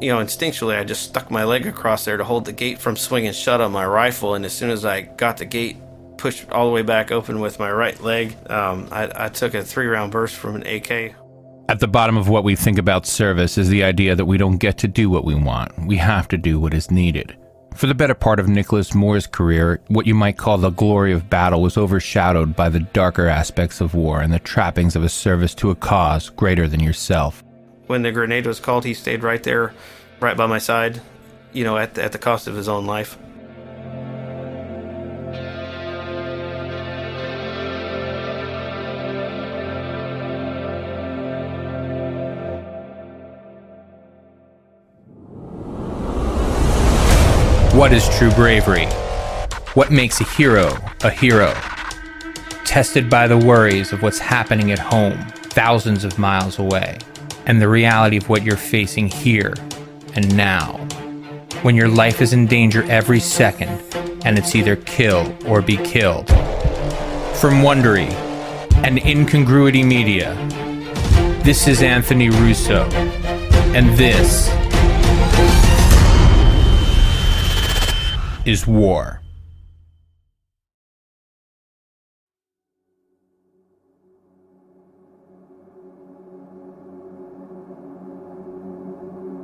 Instinctually, I just stuck my leg across there to hold the gate from swinging shut on my rifle. And as soon as I got the gate pushed all the way back open with my right leg, I took a 3-round burst from an AK. At the bottom of what we think about service is the idea that we don't get to do what we want. We have to do what is needed. For the better part of Nicholas Moore's career, what you might call the glory of battle was overshadowed by the darker aspects of war and the trappings of a service to a cause greater than yourself. When the grenade was called, he stayed right there, right by my side, at the cost of his own life. What is true bravery? What makes a hero a hero? Tested by the worries of what's happening at home, thousands of miles away, and the reality of what you're facing here and now. When your life is in danger every second, and it's either kill or be killed. From Wondery and Incongruity Media, this is Anthony Russo, and this is War.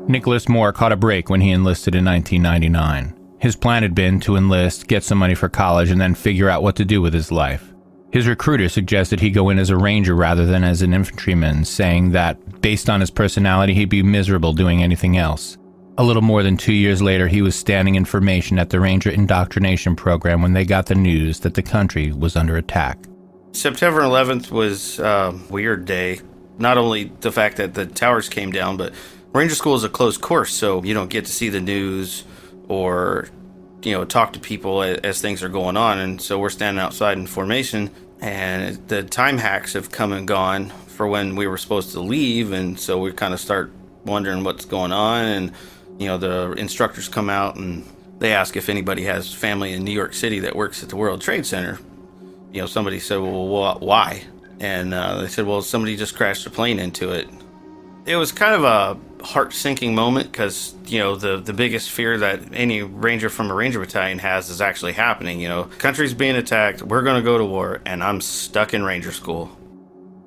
Nicholas Moore caught a break when he enlisted in 1999. His plan had been to enlist, get some money for college, and then figure out what to do with his life. His recruiter suggested he go in as a ranger rather than as an infantryman, saying that, based on his personality, he'd be miserable doing anything else. A little more than 2 years later, he was standing in formation at the Ranger Indoctrination Program when they got the news that the country was under attack. September 11th was a weird day. Not only the fact that the towers came down, but Ranger School is a closed course, so you don't get to see the news or, talk to people as things are going on. And so we're standing outside in formation, and the time hacks have come and gone for when we were supposed to leave. And so we kind of start wondering what's going on. And the instructors come out and they ask if anybody has family in New York City that works at the World Trade Center. Somebody said, well, why? And they said, well, somebody just crashed a plane into it. It was kind of a heart-sinking moment because, the biggest fear that any ranger from a ranger battalion has is actually happening. Country's being attacked, we're going to go to war, and I'm stuck in ranger school.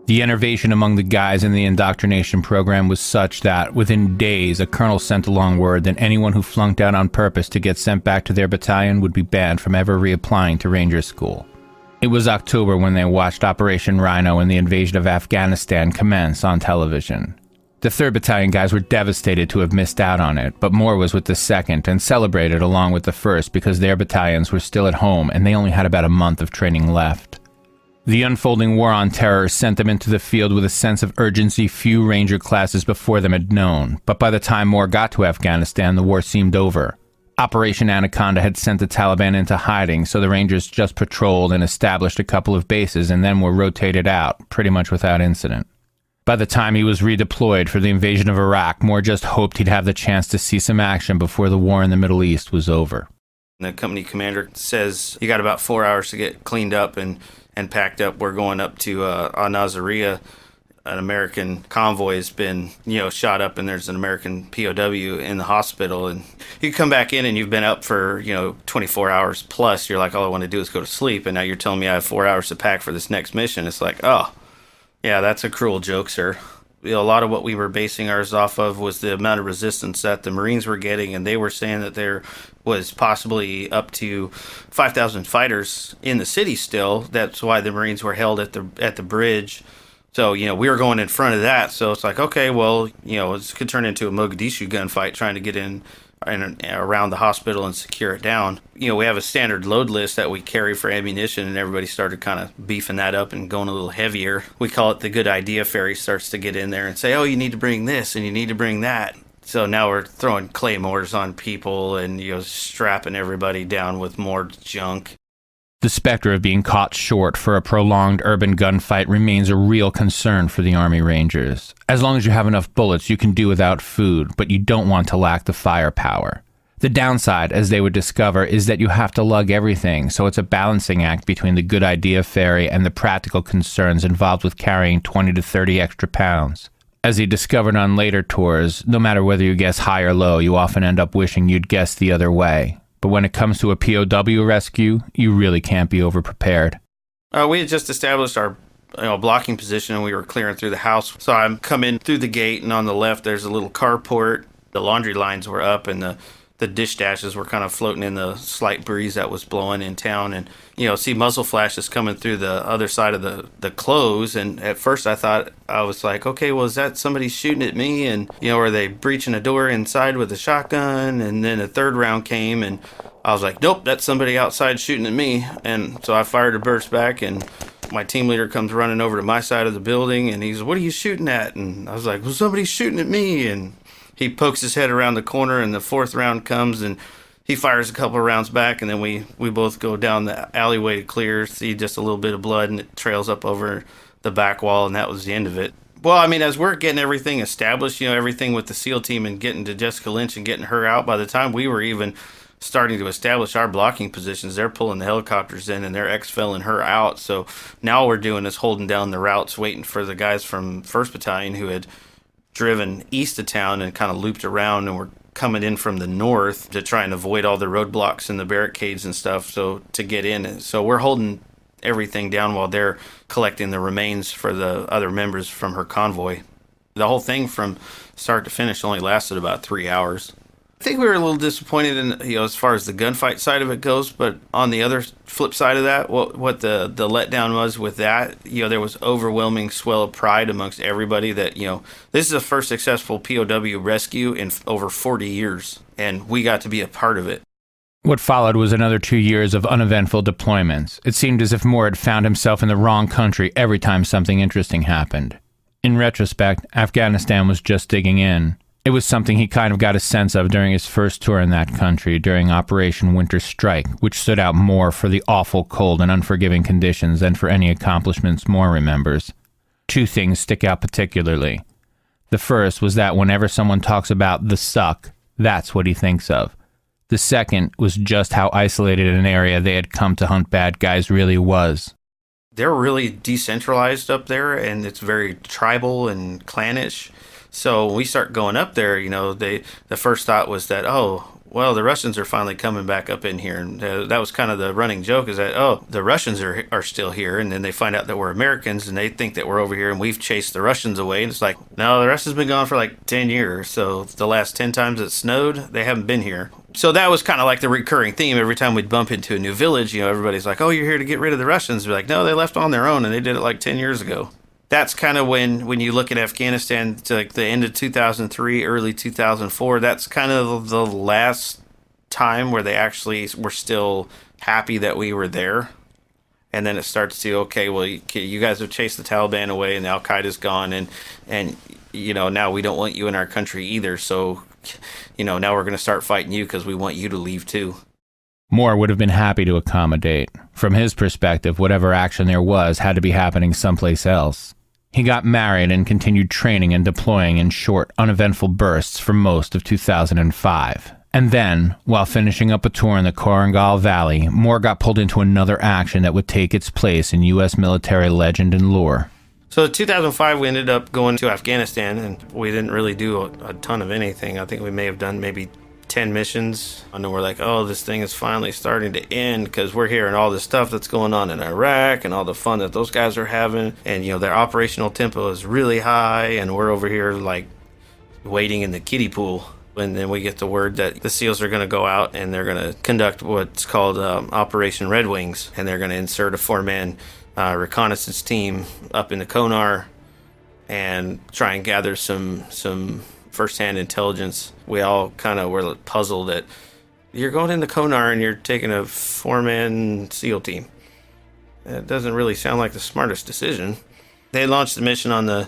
The enervation among the guys in the indoctrination program was such that, within days, a colonel sent along word that anyone who flunked out on purpose to get sent back to their battalion would be banned from ever reapplying to Ranger School. It was October when they watched Operation Rhino and the invasion of Afghanistan commence on television. The 3rd Battalion guys were devastated to have missed out on it, but Moore was with the 2nd and celebrated along with the 1st because their battalions were still at home and they only had about a month of training left. The unfolding war on terror sent them into the field with a sense of urgency few Ranger classes before them had known, but by the time Moore got to Afghanistan, the war seemed over. Operation Anaconda had sent the Taliban into hiding, so the Rangers just patrolled and established a couple of bases and then were rotated out, pretty much without incident. By the time he was redeployed for the invasion of Iraq, Moore just hoped he'd have the chance to see some action before the war in the Middle East was over. The company commander says, you got about 4 hours to get cleaned up and packed up. We're going up to Al-Naziriyah. An American convoy has been, shot up, and there's an American POW in the hospital. And you come back in and you've been up for, 24 hours plus. You're like, all I want to do is go to sleep. And now you're telling me I have 4 hours to pack for this next mission. It's like, oh, yeah, that's a cruel joke, sir. A lot of what we were basing ours off of was the amount of resistance that the Marines were getting, and they were saying that there was possibly up to 5,000 fighters in the city still. That's why the Marines were held at the bridge. So, we were going in front of that. So it's like, okay, well, it could turn into a Mogadishu gunfight trying to get in and around the hospital and secure it down. We have a standard load list that we carry for ammunition, and everybody started kind of beefing that up and going a little heavier. We call it the good idea fairy starts to get in there and say, oh, you need to bring this and you need to bring that. So now we're throwing claymores on people and, strapping everybody down with more junk. The specter of being caught short for a prolonged urban gunfight remains a real concern for the Army Rangers. As long as you have enough bullets, you can do without food, but you don't want to lack the firepower. The downside, as they would discover, is that you have to lug everything, so it's a balancing act between the good idea fairy and the practical concerns involved with carrying 20 to 30 extra pounds. As he discovered on later tours, no matter whether you guess high or low, you often end up wishing you'd guessed the other way. But when it comes to a POW rescue, you really can't be overprepared. We had just established our blocking position, and we were clearing through the house. So I'm coming through the gate, and on the left there's a little carport. The laundry lines were up, and the dish dashes were kind of floating in the slight breeze that was blowing in town. And, see muzzle flashes coming through the other side of the clothes. And at first I was like, okay, well, is that somebody shooting at me? And, are they breaching a door inside with a shotgun? And then a third round came, and I was like, nope, that's somebody outside shooting at me. And so I fired a burst back, and my team leader comes running over to my side of the building, and he's, what are you shooting at? And I was like, well, somebody's shooting at me. And he pokes his head around the corner, and the fourth round comes, and he fires a couple of rounds back, and then we both go down the alleyway to clear, see just a little bit of blood, and it trails up over the back wall, and that was the end of it. Well, I mean, as we're getting everything established, everything with the SEAL team and getting to Jessica Lynch and getting her out, by the time we were even starting to establish our blocking positions, they're pulling the helicopters in and they're exfilling her out. So now all we're doing is holding down the routes, waiting for the guys from 1st Battalion who had driven east of town and kind of looped around and were coming in from the north to try and avoid all the roadblocks and the barricades and stuff, so to get in. So we're holding everything down while they're collecting the remains for the other members from her convoy. The whole thing from start to finish only lasted about 3 hours. I think we were a little disappointed in, as far as the gunfight side of it goes, but on the other flip side of that, what the letdown was with that, there was overwhelming swell of pride amongst everybody that, this is the first successful POW rescue in over 40 years, and we got to be a part of it. What followed was another 2 years of uneventful deployments. It seemed as if Moore had found himself in the wrong country every time something interesting happened. In retrospect, Afghanistan was just digging in. It was something he kind of got a sense of during his first tour in that country during Operation Winter Strike, which stood out more for the awful cold and unforgiving conditions than for any accomplishments Moore remembers. 2 things stick out particularly. The first was that whenever someone talks about the suck, that's what he thinks of. The second was just how isolated an area they had come to hunt bad guys really was. They're really decentralized up there, and it's very tribal and clannish. So when we start going up there, the first thought was that, well, the Russians are finally coming back up in here. And that was kind of the running joke, is that, the Russians are still here. And then they find out that we're Americans, and they think that we're over here and we've chased the Russians away. And it's like, no, the Russians been gone for like 10 years. So the last 10 times it snowed, they haven't been here. So that was kind of like the recurring theme. Every time we'd bump into a new village, everybody's like, oh, you're here to get rid of the Russians. We're like, no, they left on their own, and they did it like 10 years ago. That's kind of when you look at Afghanistan to like the end of 2003, early 2004, that's kind of the last time where they actually were still happy that we were there. And then it starts to, okay, well, you guys have chased the Taliban away and Al-Qaeda's gone, and now we don't want you in our country either. So, now we're going to start fighting you because we want you to leave too. Moore would have been happy to accommodate. From his perspective, whatever action there was had to be happening someplace else. He got married and continued training and deploying in short, uneventful bursts for most of 2005. And then, while finishing up a tour in the Korengal Valley, Moore got pulled into another action that would take its place in U.S. military legend and lore. So in 2005, we ended up going to Afghanistan, and we didn't really do a ton of anything. I think we may have done maybe 10 missions. And then we're like, oh, this thing is finally starting to end because we're hearing all this stuff that's going on in Iraq and all the fun that those guys are having. And, their operational tempo is really high, and we're over here like waiting in the kiddie pool. And then we get the word that the SEALs are going to go out and they're going to conduct what's called Operation Red Wings. And they're going to insert a 4-man reconnaissance team up in the Konar and try and gather some first-hand intelligence. We all kind of were puzzled that you're going into Konar and you're taking a 4-man SEAL team. It doesn't really sound like the smartest decision. They launched the mission on the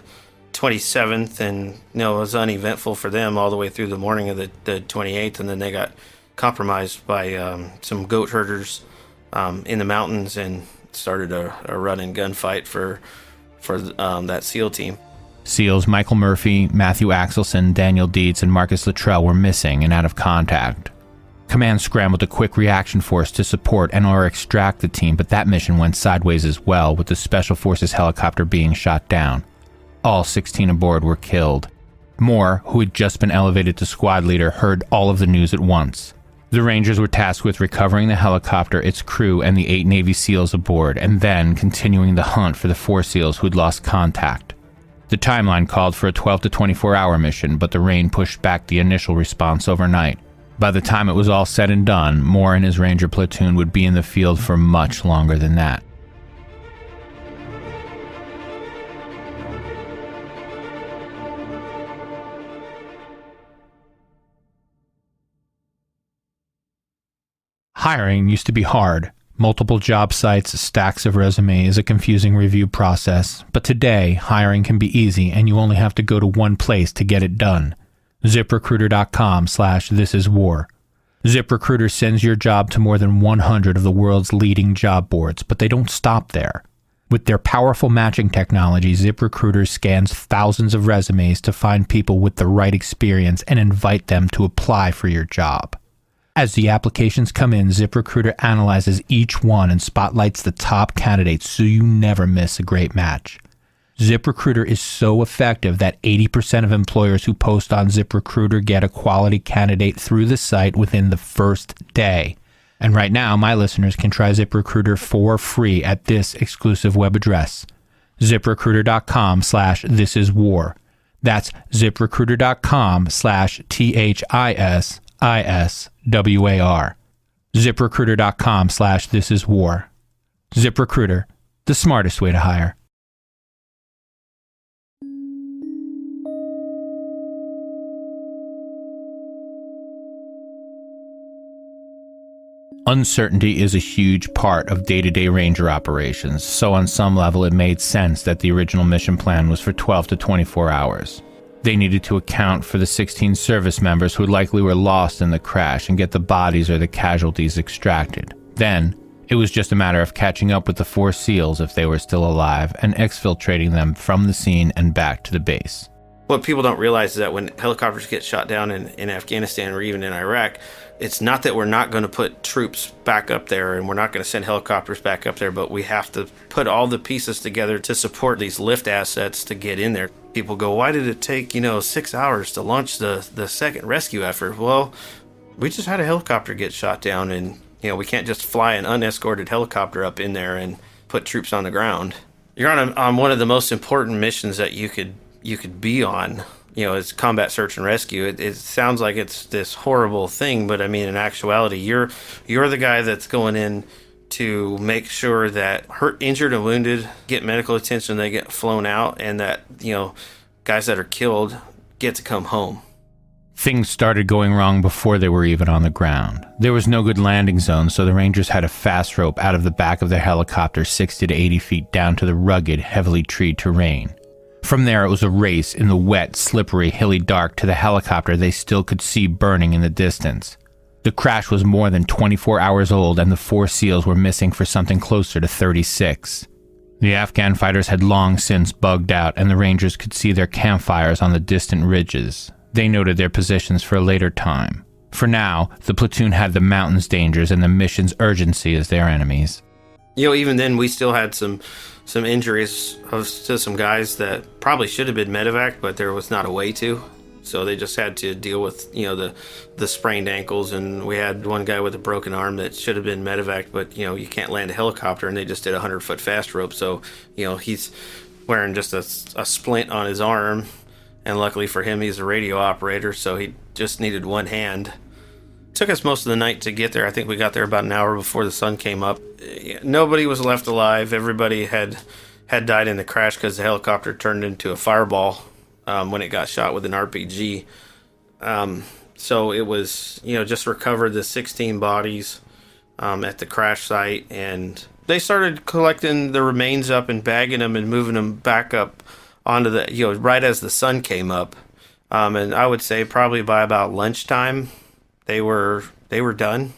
27th, and it was uneventful for them all the way through the morning of the 28th, and then they got compromised by some goat herders in the mountains and started a run-and gunfight for that SEAL team. SEALs Michael Murphy, Matthew Axelson, Daniel Dietz, and Marcus Luttrell were missing and out of contact. Command scrambled a quick reaction force to support and/or extract the team, but that mission went sideways as well, with the Special Forces helicopter being shot down. All 16 aboard were killed. Moore, who had just been elevated to squad leader, heard all of the news at once. The Rangers were tasked with recovering the helicopter, its crew, and the 8 Navy SEALs aboard, and then continuing the hunt for the 4 SEALs who'd lost contact. The timeline called for a 12 to 24-hour mission, but the rain pushed back the initial response overnight. By the time it was all said and done, Moore and his Ranger platoon would be in the field for much longer than that. Hiring used to be hard. Multiple job sites, stacks of resumes, a confusing review process. But today, hiring can be easy and you only have to go to one place to get it done. ZipRecruiter.com/thisiswar. ZipRecruiter sends your job to more than 100 of the world's leading job boards, but they don't stop there. With their powerful matching technology, ZipRecruiter scans thousands of resumes to find people with the right experience and invite them to apply for your job. As the applications come in, ZipRecruiter analyzes each one and spotlights the top candidates so you never miss a great match. ZipRecruiter is so effective that 80% of employers who post on ZipRecruiter get a quality candidate through the site within the first day. And right now, my listeners can try ZipRecruiter for free at this exclusive web address, ZipRecruiter.com/thisiswar. That's ZipRecruiter.com/THISISWAR. ZipRecruiter.com/thisiswar. ZipRecruiter, the smartest way to hire. Uncertainty is a huge part of day-to-day Ranger operations, so on some level it made sense that the original mission plan was for 12 to 24 hours. They needed to account for the 16 service members who likely were lost in the crash and get the bodies or the casualties extracted. Then, it was just a matter of catching up with the 4 SEALs if they were still alive and exfiltrating them from the scene and back to the base. What people don't realize is that when helicopters get shot down in Afghanistan or even in Iraq, it's not that we're not going to put troops back up there and we're not going to send helicopters back up there, but we have to put all the pieces together to support these lift assets to get in there. People go, why did it take, 6 hours to launch the second rescue effort? Well, we just had a helicopter get shot down and, we can't just fly an unescorted helicopter up in there and put troops on the ground. You're on one of the most important missions that you could be on, as combat search and rescue. It sounds like it's this horrible thing, but I mean, in actuality, you're the guy that's going in to make sure that hurt, injured, and wounded get medical attention, they get flown out, and that, guys that are killed get to come home. Things started going wrong before they were even on the ground. There was no good landing zone, so the Rangers had a fast rope out of the back of their helicopter 60 to 80 feet down to the rugged, heavily treed terrain. From there, it was a race in the wet, slippery, hilly dark to the helicopter they still could see burning in the distance. The crash was more than 24 hours old, and the 4 SEALs were missing for something closer to 36. The Afghan fighters had long since bugged out, and the Rangers could see their campfires on the distant ridges. They noted their positions for a later time. For now, the platoon had the mountains' dangers and the mission's urgency as their enemies. Even then, we still had some injuries to some guys that probably should have been medevac, but there was not a way to. So they just had to deal with, the sprained ankles. And we had one guy with a broken arm that should have been medevac, but, you can't land a helicopter, and they just did a 100-foot fast rope. So, he's wearing just a splint on his arm. And luckily for him, he's a radio operator, so he just needed one hand. It took us most of the night to get there. I think we got there about an hour before the sun came up. Nobody was left alive. Everybody had died in the crash because the helicopter turned into a fireball when it got shot with an RPG. So it was, just recovered the 16 bodies at the crash site. And they started collecting the remains up and bagging them and moving them back up onto the, right as the sun came up. And I would say probably by about lunchtime, they were done.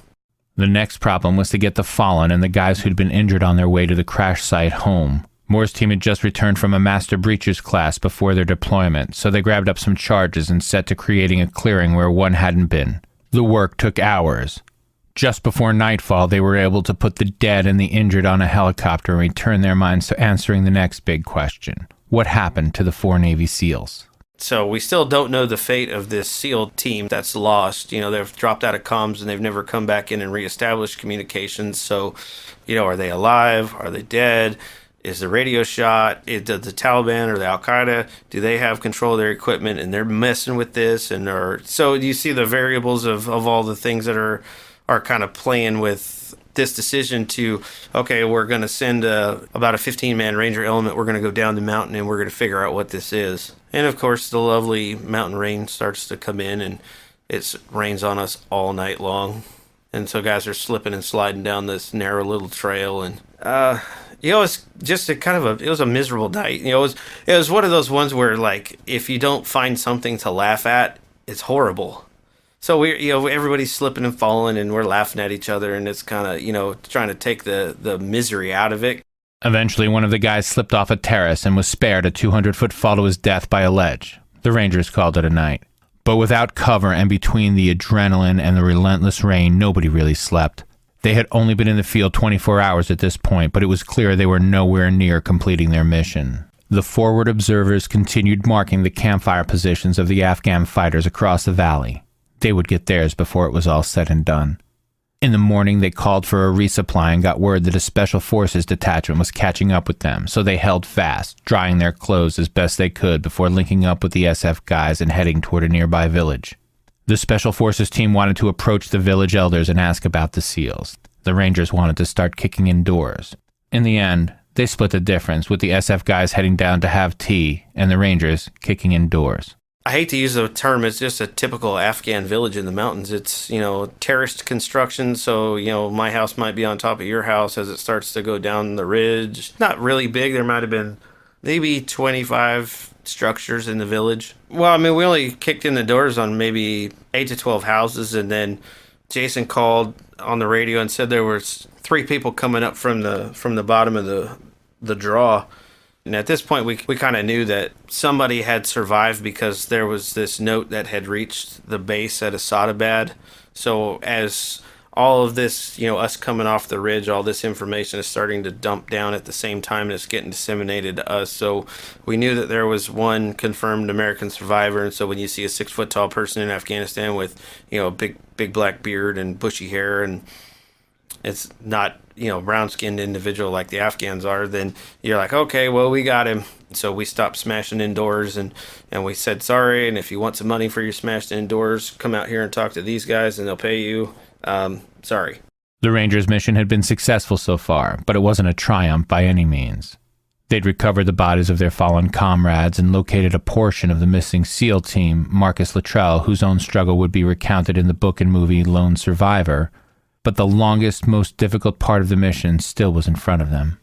The next problem was to get the fallen and the guys who'd been injured on their way to the crash site home. Moore's team had just returned from a Master Breachers class before their deployment, so they grabbed up some charges and set to creating a clearing where one hadn't been. The work took hours. Just before nightfall, they were able to put the dead and the injured on a helicopter and return their minds to answering the next big question. What happened to the 4 Navy SEALs? So we still don't know the fate of this SEAL team that's lost. They've dropped out of comms and they've never come back in and reestablished communications. So, are they alive? Are they dead? Is the radio shot? Did the Taliban or the Al Qaeda, do they have control of their equipment and they're messing with this? So you see the variables of all the things that are kind of playing with this decision to, okay, we're going to send about a 15-man Ranger element. We're going to go down the mountain and we're going to figure out what this is. And of course, the lovely mountain rain starts to come in and it rains on us all night long. And so guys are slipping and sliding down this narrow little trail. And, it's just it was a miserable night. It was one of those ones where, like, if you don't find something to laugh at, it's horrible. So everybody's slipping and falling and we're laughing at each other and it's kind of, trying to take the misery out of it. Eventually, one of the guys slipped off a terrace and was spared a 200-foot fall to his death by a ledge. The Rangers called it a night. But without cover and between the adrenaline and the relentless rain, nobody really slept. They had only been in the field 24 hours at this point, but it was clear they were nowhere near completing their mission. The forward observers continued marking the campfire positions of the Afghan fighters across the valley. They would get theirs before it was all said and done. In the morning, they called for a resupply and got word that a Special Forces detachment was catching up with them, so they held fast, drying their clothes as best they could before linking up with the SF guys and heading toward a nearby village. The Special Forces team wanted to approach the village elders and ask about the SEALs. The Rangers wanted to start kicking in doors. In the end, they split the difference, with the SF guys heading down to have tea and the Rangers kicking in doors. I hate to use the term, it's just a typical Afghan village in the mountains. It's, terraced construction, so, my house might be on top of your house as it starts to go down the ridge. Not really big. There might have been maybe 25 structures in the village. Well, we only kicked in the doors on maybe 8 to 12 houses, and then Jason called on the radio and said there was 3 people coming up from the bottom of the draw. And at this point, we kind of knew that somebody had survived because there was this note that had reached the base at Asadabad. So as all of this, us coming off the ridge, all this information is starting to dump down at the same time and it's getting disseminated to us. So we knew that there was one confirmed American survivor. And so when you see a 6-foot-tall person in Afghanistan with, a big black beard and bushy hair, and it's not, brown-skinned individual like the Afghans are, then you're like, okay, well, we got him. So we stopped smashing in doors and we said, sorry, and if you want some money for your smashed in doors, come out here and talk to these guys and they'll pay you. Sorry. The Rangers' mission had been successful so far, but it wasn't a triumph by any means. They'd recovered the bodies of their fallen comrades and located a portion of the missing SEAL team, Marcus Luttrell, whose own struggle would be recounted in the book and movie Lone Survivor. But the longest, most difficult part of the mission still was in front of them.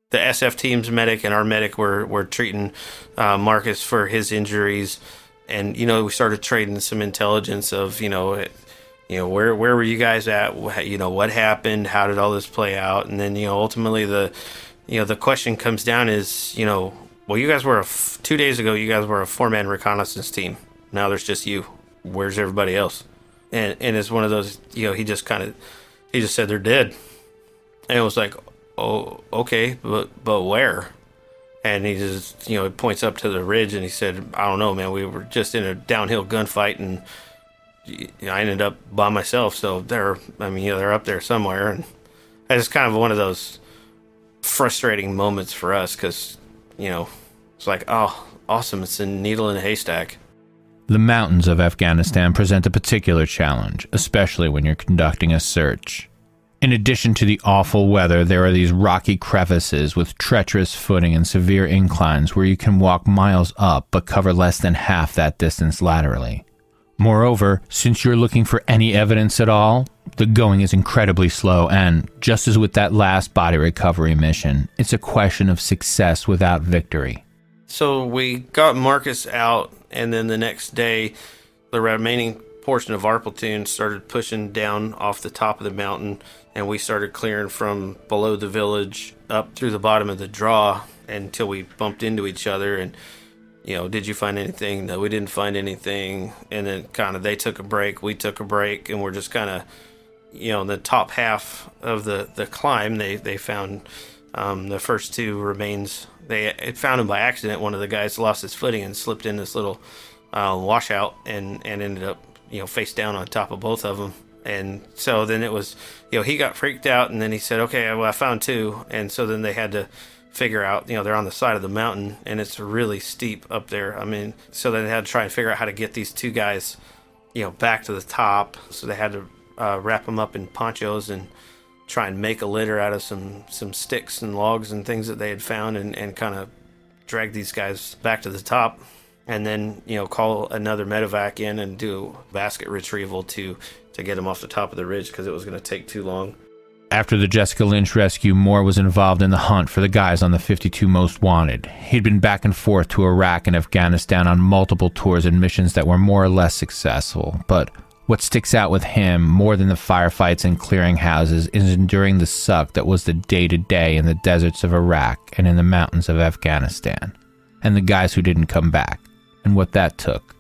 The SF team's medic and our medic were treating Marcus for his injuries. And, we started trading some intelligence of, where were you guys at? What happened? How did all this play out? And then, ultimately the question comes down is, well, you guys were 2 days ago, you guys were a 4-man reconnaissance team. Now there's just you. Where's everybody else? And it's one of those, he just said they're dead. And it was like, oh, okay, but where? And he just, points up to the ridge and he said, I don't know, man. We were just in a downhill gunfight and I ended up by myself. So they're up there somewhere. And it's kind of one of those frustrating moments for us because, it's like, oh, awesome. It's a needle in a haystack. The mountains of Afghanistan present a particular challenge, especially when you're conducting a search. In addition to the awful weather, there are these rocky crevices with treacherous footing and severe inclines where you can walk miles up but cover less than half that distance laterally. Moreover, since you're looking for any evidence at all, the going is incredibly slow and, just as with that last body recovery mission, it's a question of success without victory. So we got Marcus out, and then the next day, the remaining portion of our platoon started pushing down off the top of the mountain, and we started clearing from below the village up through the bottom of the draw until we bumped into each other. And, did you find anything? No, we didn't find anything. And then kind of they took a break, we took a break, and we're just kind of, in the top half of the climb, they found The first two remains, they found him by accident. One of the guys lost his footing and slipped in this little washout and ended up, face down on top of both of them. And so then it was, he got freaked out, and then he said, okay, well, I found two. And so then they had to figure out, they're on the side of the mountain, and it's really steep up there. I mean, so then they had to try and figure out how to get these two guys, back to the top. So they had to wrap them up in ponchos and try and make a litter out of some sticks and logs and things that they had found, and kind of drag these guys back to the top, and then call another medevac in and do basket retrieval to get them off the top of the ridge, because it was going to take too long. After the Jessica Lynch rescue, Moore was involved in the hunt for the guys on the 52 Most Wanted. He'd been back and forth to Iraq and Afghanistan on multiple tours and missions that were more or less successful, but what sticks out with him more than the firefights and clearing houses is enduring the suck that was the day-to-day in the deserts of Iraq and in the mountains of Afghanistan, and the guys who didn't come back, and what that took.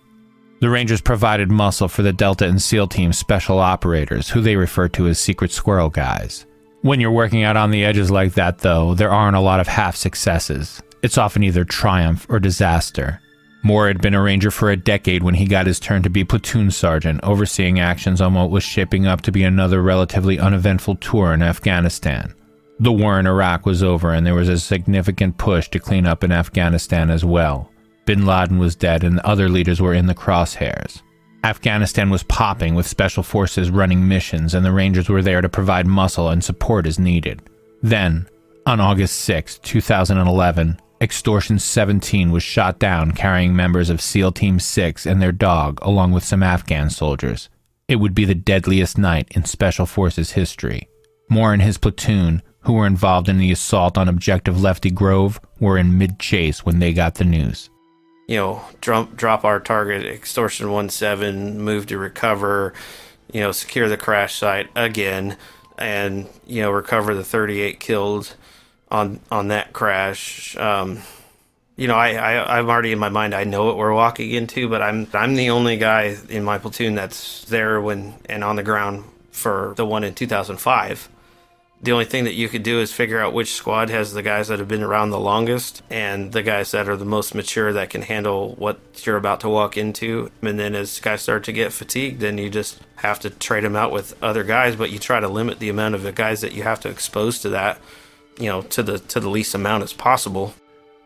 The Rangers provided muscle for the Delta and SEAL Team special operators, who they refer to as Secret Squirrel guys. When you're working out on the edges like that, though, there aren't a lot of half successes. It's often either triumph or disaster. Moore had been a Ranger for a decade when he got his turn to be platoon sergeant, overseeing actions on what was shaping up to be another relatively uneventful tour in Afghanistan. The war in Iraq was over, and there was a significant push to clean up in Afghanistan as well. Bin Laden was dead, and other leaders were in the crosshairs. Afghanistan was popping, with special forces running missions, and the Rangers were there to provide muscle and support as needed. Then, on August 6, 2011, Extortion 17 was shot down carrying members of SEAL Team 6 and their dog, along with some Afghan soldiers. It would be the deadliest night in Special Forces history. Moore and his platoon, who were involved in the assault on Objective Lefty Grove, were in mid-chase when they got the news. Drop our target, Extortion 17, move to recover, secure the crash site again, and, recover the 38 killed on that crash. I'm already in my mind, I know what we're walking into, but I'm the only guy in my platoon that's there and on the ground for the one in 2005. The only thing that you could do is figure out which squad has the guys that have been around the longest and the guys that are the most mature that can handle what you're about to walk into. And then as guys start to get fatigued, then you just have to trade them out with other guys, but you try to limit the amount of the guys that you have to expose to that, to the least amount as possible.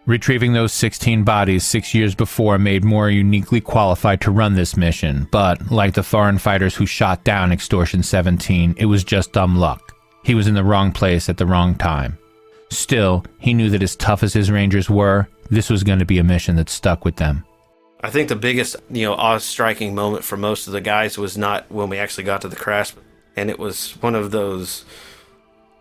Retrieving those 16 bodies 6 years before made Moore uniquely qualified to run this mission, but like the foreign fighters who shot down Extortion 17, it was just dumb luck. He was in the wrong place at the wrong time. Still, he knew that as tough as his Rangers were, this was going to be a mission that stuck with them. I think the biggest, awe-striking moment for most of the guys was not when we actually got to the crash, and it was one of those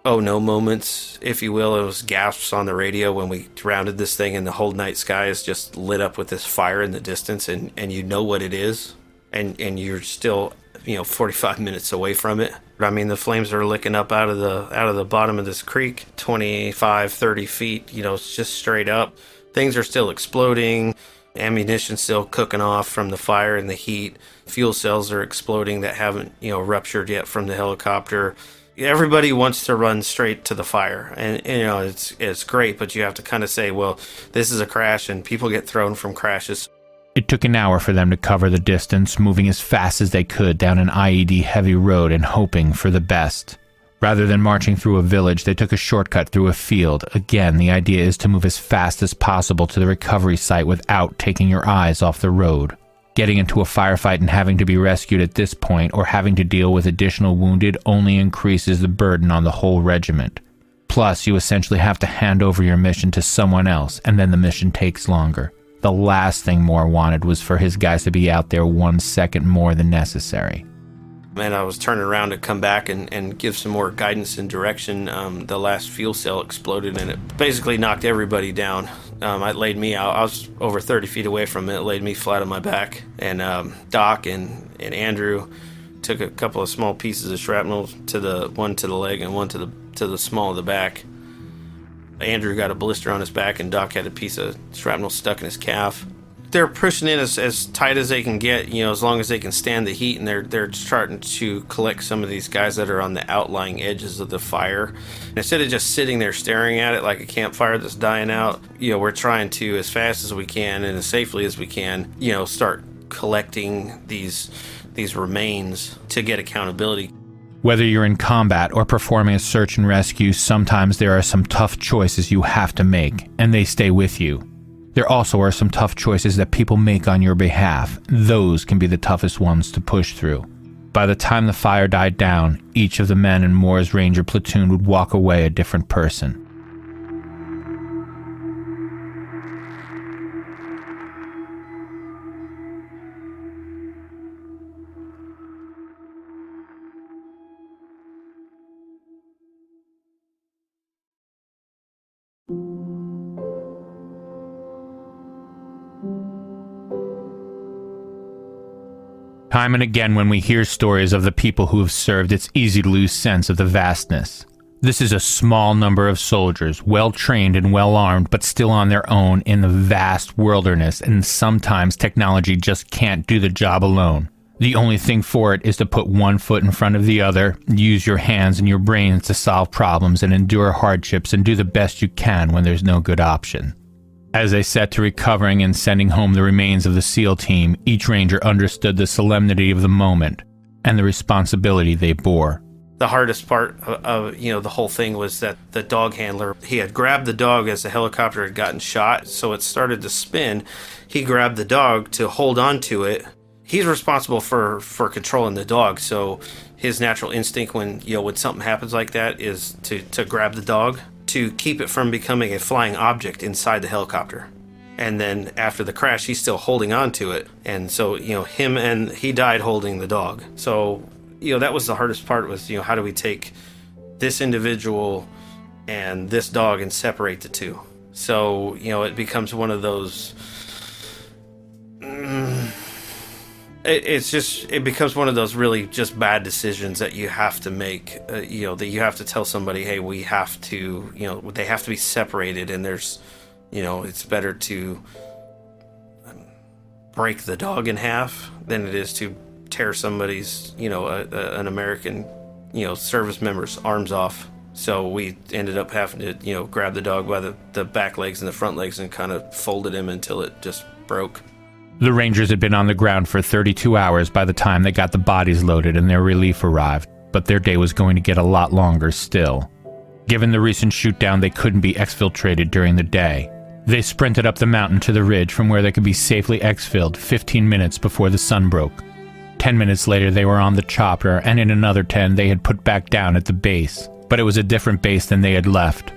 oh no moments, if you will. It was gasps on the radio when we rounded this thing and the whole night sky is just lit up with this fire in the distance, and you know what it is, and you're still 45 minutes away from it. I mean, the flames are licking up out of the bottom of this creek, 25, 30 feet, it's just straight up. Things are still exploding, ammunition still cooking off from the fire and the heat. Fuel cells are exploding that haven't, ruptured yet from the helicopter. Everybody wants to run straight to the fire, and it's great, but you have to kind of say, well, this is a crash and people get thrown from crashes. It took an hour for them to cover the distance, moving as fast as they could down an IED-heavy road and hoping for the best. Rather than marching through a village, they took a shortcut through a field. Again, the idea is to move as fast as possible to the recovery site without taking your eyes off the road. Getting into a firefight and having to be rescued at this point, or having to deal with additional wounded, only increases the burden on the whole regiment. Plus, you essentially have to hand over your mission to someone else, and then the mission takes longer. The last thing Moore wanted was for his guys to be out there 1 second more than necessary. And I was turning around to come back and give some more guidance and direction. The last fuel cell exploded and it basically knocked everybody down. It laid me out. I was over 30 feet away from it. It laid me flat on my back. And Doc and Andrew took a couple of small pieces of shrapnel, one to the leg and one to the small of the back. Andrew got a blister on his back, and Doc had a piece of shrapnel stuck in his calf. they're pushing in as tight as they can get, as long as they can stand the heat, and they're starting to collect some of these guys that are on the outlying edges of the fire. Instead of just sitting there staring at it like a campfire that's dying out, we're trying to, as fast as we can and as safely as we can, start collecting these remains to get accountability. Whether you're in combat or performing a search and rescue, sometimes there are some tough choices you have to make, and they stay with you. There also are some tough choices that people make on your behalf. Those can be the toughest ones to push through. By the time the fire died down, each of the men in Moore's Ranger platoon would walk away a different person. Time and again, when we hear stories of the people who have served, it's easy to lose sense of the vastness. This is a small number of soldiers, well-trained and well-armed, but still on their own in the vast wilderness, and sometimes technology just can't do the job alone. The only thing for it is to put one foot in front of the other, use your hands and your brains to solve problems and endure hardships and do the best you can when there's no good option. As they set to recovering and sending home the remains of the SEAL team, each ranger understood the solemnity of the moment and the responsibility they bore. The hardest part of the whole thing was that the dog handler, he had grabbed the dog as the helicopter had gotten shot, so it started to spin. He grabbed the dog to hold on to it. He's responsible for controlling the dog, so his natural instinct when something happens like that is to grab the dog, to keep it from becoming a flying object inside the helicopter. And then after the crash, he's still holding on to it. And so, he died holding the dog. So, that was the hardest part was, how do we take this individual and this dog and separate the two? So, it becomes one of those, it becomes one of those really just bad decisions that you have to make, that you have to tell somebody, hey, we have to, they have to be separated, and there's, it's better to break the dog in half than it is to tear somebody's, an American, service member's arms off. So we ended up having to, grab the dog by the back legs and the front legs and kind of folded him until it just broke. The Rangers had been on the ground for 32 hours by the time they got the bodies loaded and their relief arrived, but their day was going to get a lot longer still. Given the recent shootdown, they couldn't be exfiltrated during the day. They sprinted up the mountain to the ridge from where they could be safely exfilled 15 minutes before the sun broke. 10 minutes later, they were on the chopper, and in another 10, they had put back down at the base. But it was a different base than they had left.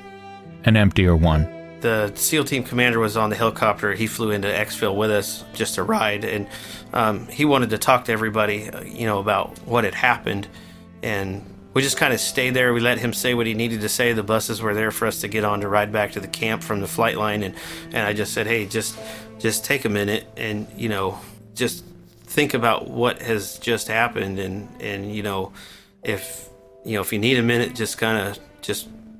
An emptier one. The SEAL team commander was on the helicopter. He flew into exfil with us just to ride, and he wanted to talk to everybody, about what had happened. And we just kind of stayed there. We let him say what he needed to say. The buses were there for us to get on to ride back to the camp from the flight line, and I just said, hey, just take a minute and just think about what has just happened, and if you need a minute, just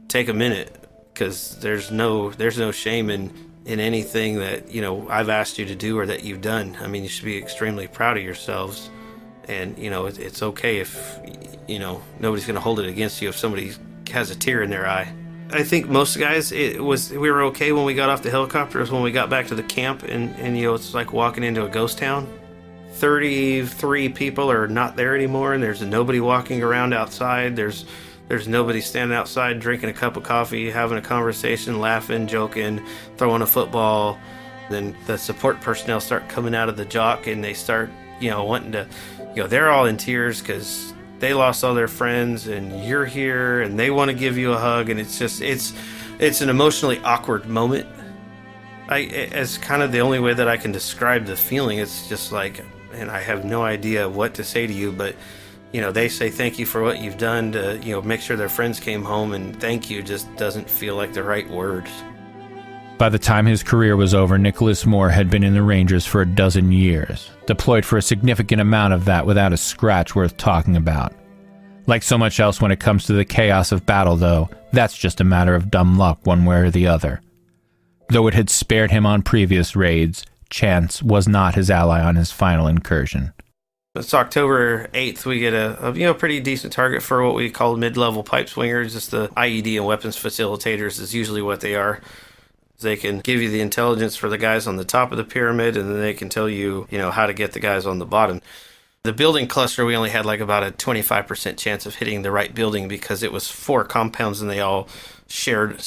take a minute. Because there's no shame in anything that I've asked you to do or that you've done. I mean, you should be extremely proud of yourselves, and it's okay if nobody's going to hold it against you if somebody has a tear in their eye. I think most guys, we were okay when we got off the helicopters. When we got back to the camp, and it's like walking into a ghost town. 33 people are not there anymore, and there's nobody walking around outside. There's nobody standing outside drinking a cup of coffee, having a conversation, laughing, joking, throwing a football. Then the support personnel start coming out of the jock, and they start, wanting to, they're all in tears because they lost all their friends, and you're here, and they want to give you a hug, and it's an emotionally awkward moment. As kind of the only way that I can describe the feeling. It's just like, and I have no idea what to say to you, but they say thank you for what you've done to, make sure their friends came home, and thank you just doesn't feel like the right words. By the time his career was over, Nicholas Moore had been in the Rangers for 12 years, deployed for a significant amount of that without a scratch worth talking about. Like so much else when it comes to the chaos of battle, though, that's just a matter of dumb luck one way or the other. Though it had spared him on previous raids, Chance was not his ally on his final incursion. It's October 8th. We get a pretty decent target for what we call mid-level pipe swingers. Just the IED and weapons facilitators is usually what they are. They can give you the intelligence for the guys on the top of the pyramid, and then they can tell you, how to get the guys on the bottom. The building cluster, we only had like about a 25% chance of hitting the right building because it was 4 compounds and they all shared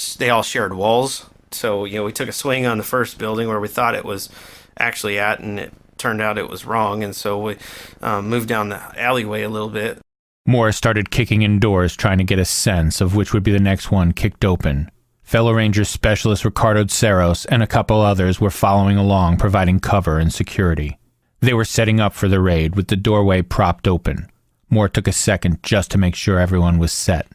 walls. So, we took a swing on the first building where we thought it was actually at, and it turned out it was wrong. And so we moved down the alleyway a little bit. Moore started kicking in doors, trying to get a sense of which would be the next one kicked open. Fellow Ranger Specialist Ricardo Ceros and a couple others were following along, providing cover and security. They were setting up for the raid with the doorway propped open. Moore took a second just to make sure everyone was set.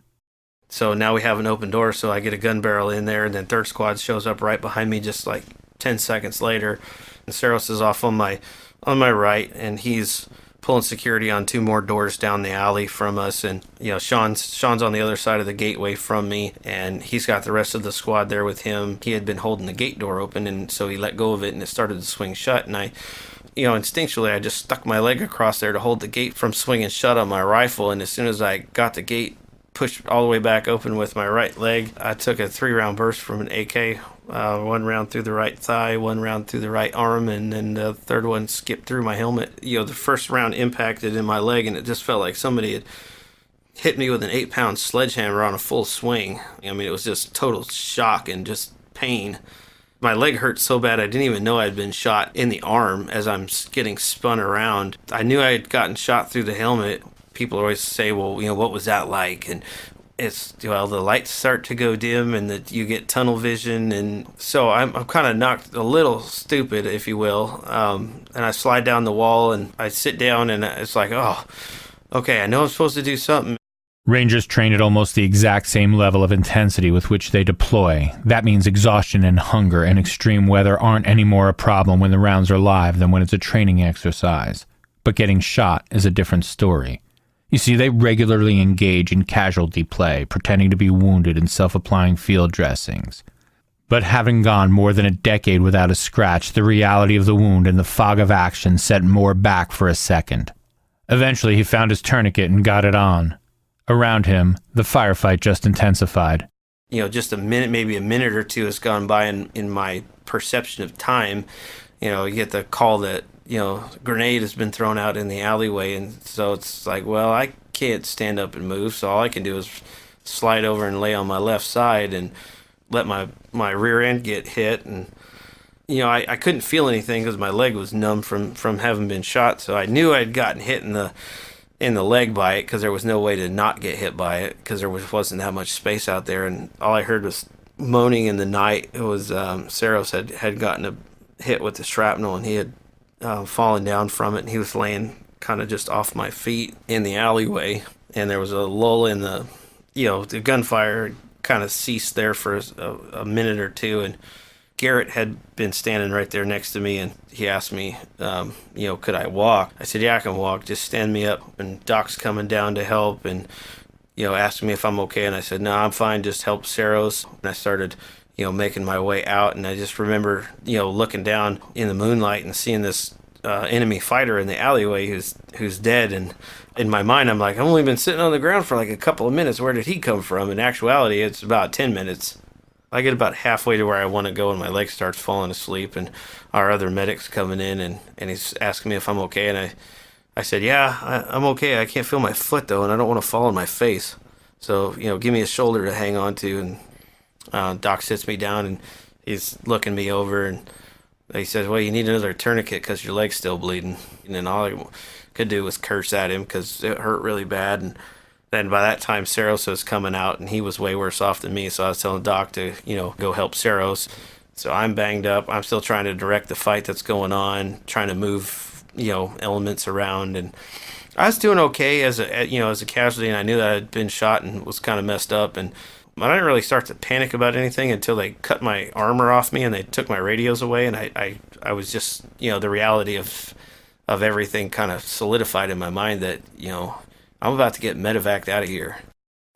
So now we have an open door, so I get a gun barrel in there, and then third squad shows up right behind me just like 10 seconds later. And Ceros is off on my right, and he's pulling security on 2 more doors down the alley from us. And, Sean's on the other side of the gateway from me, and he's got the rest of the squad there with him. He had been holding the gate door open, and so he let go of it, and it started to swing shut. And I, instinctually, I just stuck my leg across there to hold the gate from swinging shut on my rifle. And as soon as I got the gate pushed all the way back open with my right leg, I took a 3-round burst from an AK. 1 round through the right thigh, 1 round through the right arm, and then the third one skipped through my helmet. The first round impacted in my leg, and it just felt like somebody had hit me with an 8-pound sledgehammer on a full swing. It was just total shock and just pain. My leg hurt so bad I didn't even know I'd been shot in the arm as I'm getting spun around. I knew I had gotten shot through the helmet. People always say, well, what was that like? And it's, the lights start to go dim and you get tunnel vision. And so I'm kind of knocked a little stupid, if you will. And I slide down the wall and I sit down, and it's like, oh, okay, I know I'm supposed to do something. Rangers train at almost the exact same level of intensity with which they deploy. That means exhaustion and hunger and extreme weather aren't any more a problem when the rounds are live than when it's a training exercise. But getting shot is a different story. You see, they regularly engage in casualty play, pretending to be wounded in self-applying field dressings. But having gone more than a decade without a scratch, the reality of the wound and the fog of action set Moore back for a second. Eventually, he found his tourniquet and got it on. Around him, the firefight just intensified. Just a minute, maybe a minute or two has gone by in my perception of time. You get the call that, grenade has been thrown out in the alleyway. And so it's like, well, I can't stand up and move. So all I can do is slide over and lay on my left side and let my rear end get hit. And, I couldn't feel anything because my leg was numb from having been shot. So I knew I'd gotten hit in the leg by it because there was no way to not get hit by it because there wasn't that much space out there. And all I heard was moaning in the night. It was Ceros had gotten a hit with the shrapnel, and he had fallen down from it, and he was laying kind of just off my feet in the alleyway. And there was a lull in the gunfire kind of ceased there for a minute or two, and Garrett had been standing right there next to me, and he asked me, could I walk? I said, yeah, I can walk. Just stand me up. And Doc's coming down to help and, asked me if I'm okay. And I said, no, I'm fine. Just help Ceros. And I started, making my way out. And I just remember, looking down in the moonlight and seeing this enemy fighter in the alleyway who's dead. And in my mind, I'm like, I've only been sitting on the ground for like a couple of minutes. Where did he come from? In actuality, it's about 10 minutes. I get about halfway to where I want to go, and my leg starts falling asleep, and our other medic's coming in, and he's asking me if I'm okay, and I said, yeah, I'm okay. I can't feel my foot, though, and I don't want to fall on my face. So, give me a shoulder to hang on to, and Doc sits me down, and he's looking me over, and he says, well, you need another tourniquet because your leg's still bleeding. And then all I could do was curse at him because it hurt really bad, and then by that time, Ceros was coming out, and he was way worse off than me. So I was telling Doc to, go help Ceros. So I'm banged up. I'm still trying to direct the fight that's going on, trying to move, elements around. And I was doing okay as a casualty, and I knew that I'd been shot and was kind of messed up. And I didn't really start to panic about anything until they cut my armor off me and they took my radios away. And I was just, the reality of everything kind of solidified in my mind that, I'm about to get medevaced out of here.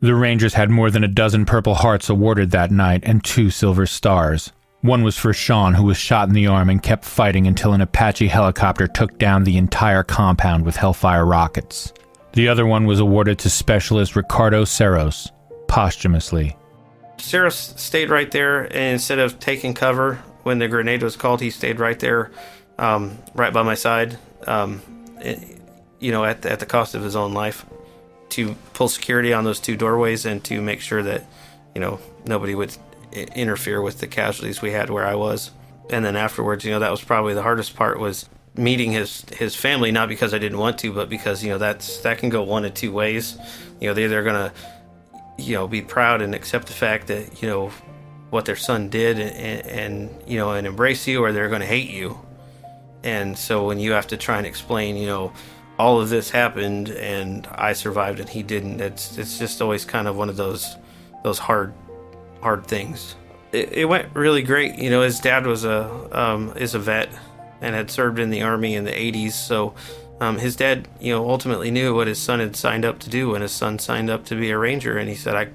The Rangers had more than a dozen Purple Hearts awarded that night and 2 Silver Stars. One was for Sean, who was shot in the arm and kept fighting until an Apache helicopter took down the entire compound with Hellfire rockets. The other one was awarded to Specialist Ricardo Serros, posthumously. Serros stayed right there, and instead of taking cover when the grenade was called, he stayed right there, right by my side, at the cost of his own life, to pull security on those two doorways and to make sure that, nobody would interfere with the casualties we had where I was. And then afterwards, that was probably the hardest part, was meeting his family, not because I didn't want to, but because, that can go one of two ways. They're either going to, be proud and accept the fact that, what their son did and embrace you, or they're going to hate you. And so when you have to try and explain, all of this happened and I survived and he didn't, it's just always kind of one of those hard things. It went really great. His dad was is a vet and had served in the Army in the 80s. So his dad, ultimately knew what his son had signed up to do when his son signed up to be a Ranger. And he said,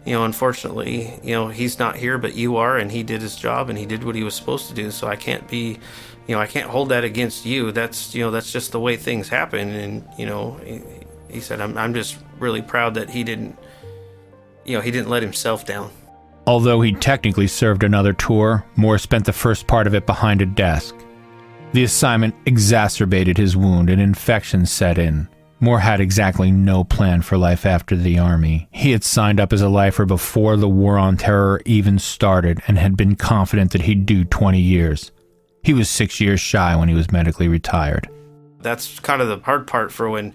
unfortunately, he's not here, but you are, and he did his job and he did what he was supposed to do. So I can't be, I can't hold that against you. That's just the way things happen. And, he said, I'm just really proud that he didn't let himself down. Although he technically served another tour, Moore spent the first part of it behind a desk. The assignment exacerbated his wound and infection set in. Moore had exactly no plan for life after the Army. He had signed up as a lifer before the War on Terror even started and had been confident that he'd do 20 years. He was 6 years shy when he was medically retired. That's kind of the hard part for when,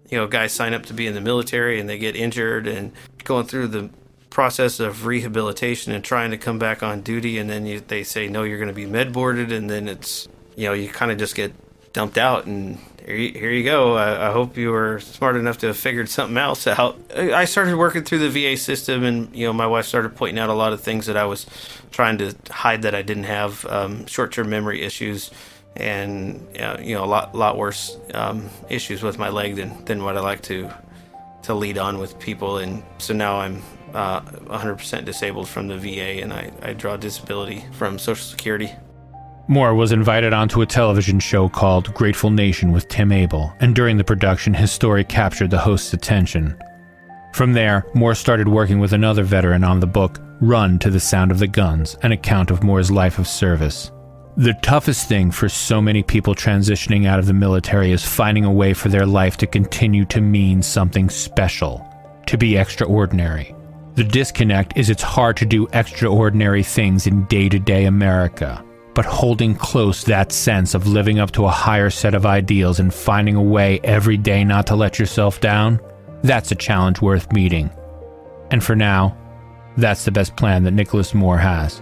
guys sign up to be in the military and they get injured and going through the process of rehabilitation and trying to come back on duty, and then they say, no, you're going to be med boarded, and then it's, you kind of just get dumped out, and here you go. I hope you were smart enough to have figured something else out. I started working through the VA system, and my wife started pointing out a lot of things that I was trying to hide that I didn't have, short-term memory issues, and a lot worse issues with my leg than what I like to lead on with people. And so now I'm 100% disabled from the VA, and I draw disability from Social Security. Moore was invited onto a television show called Grateful Nation with Tim Abel, and during the production, his story captured the host's attention. From there, Moore started working with another veteran on the book Run to the Sound of the Guns, an account of Moore's life of service. The toughest thing for so many people transitioning out of the military is finding a way for their life to continue to mean something special, to be extraordinary. The disconnect is it's hard to do extraordinary things in day-to-day America. But holding close that sense of living up to a higher set of ideals and finding a way every day not to let yourself down, that's a challenge worth meeting. And for now, that's the best plan that Nicholas Moore has.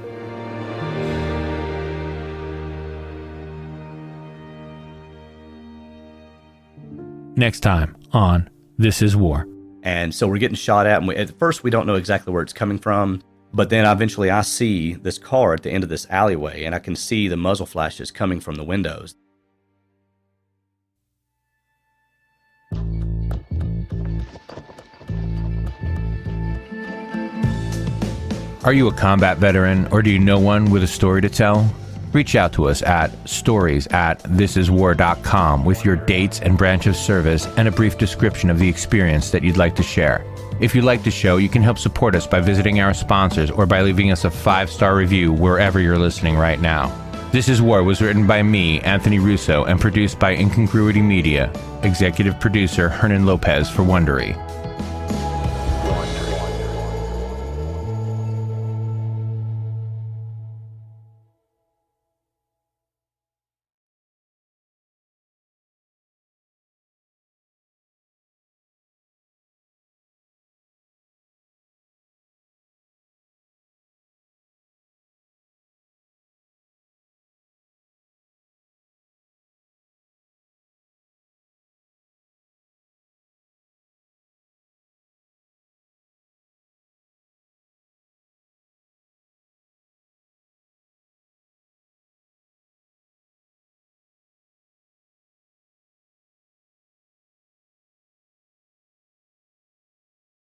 Next time on This Is War. And so we're getting shot at, and at first we don't know exactly where it's coming from. But then eventually I see this car at the end of this alleyway, and I can see the muzzle flashes coming from the windows. Are you a combat veteran, or do you know one with a story to tell? Reach out to us at stories@thisiswar.com with your dates and branch of service and a brief description of the experience that you'd like to share. If you like the show, you can help support us by visiting our sponsors or by leaving us a 5-star review wherever you're listening right now. This Is War was written by me, Anthony Russo, and produced by Incongruity Media. Executive producer Hernan Lopez for Wondery.